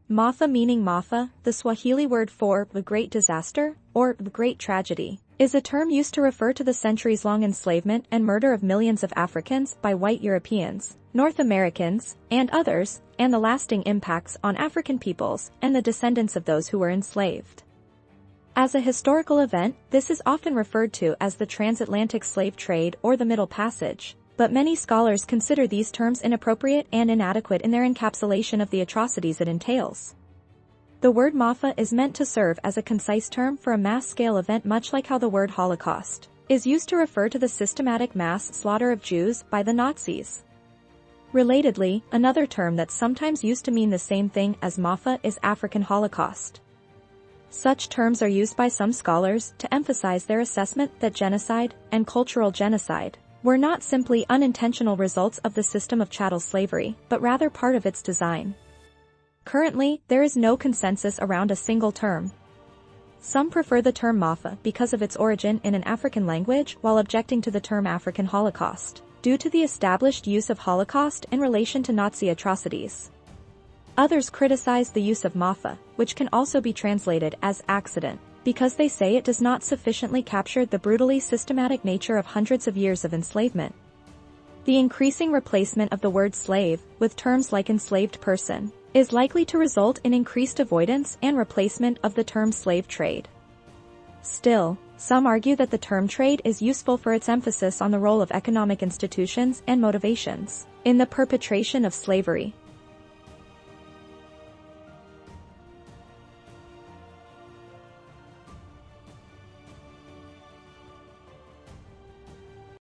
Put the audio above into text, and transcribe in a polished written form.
Maafa, meaning Maafa, the Swahili word for the great disaster, or the great tragedy, is a term used to refer to the centuries-long enslavement and murder of millions of Africans by white Europeans, North Americans, and others, and the lasting impacts on African peoples and the descendants of those who were enslaved. As a historical event, this is often referred to as the transatlantic slave trade or the Middle Passage, but many scholars consider these terms inappropriate and inadequate in their encapsulation of the atrocities it entails. The word Maafa is meant to serve as a concise term for a mass-scale event, much like how the word Holocaust is used to refer to the systematic mass slaughter of Jews by the Nazis. Relatedly, another term that's sometimes used to mean the same thing as Maafa is African Holocaust. Such terms are used by some scholars to emphasize their assessment that genocide and cultural genocide were not simply unintentional results of the system of chattel slavery, but rather part of its design. Currently, there is no consensus around a single term. Some prefer the term Maafa because of its origin in an African language, while objecting to the term African Holocaust, due to the established use of Holocaust in relation to Nazi atrocities. Others criticize the use of Maafa, which can also be translated as accident, because they say it does not sufficiently capture the brutally systematic nature of hundreds of years of enslavement. The increasing replacement of the word slave with terms like enslaved person is likely to result in increased avoidance and replacement of the term slave trade. Still, some argue that the term trade is useful for its emphasis on the role of economic institutions and motivations in the perpetration of slavery.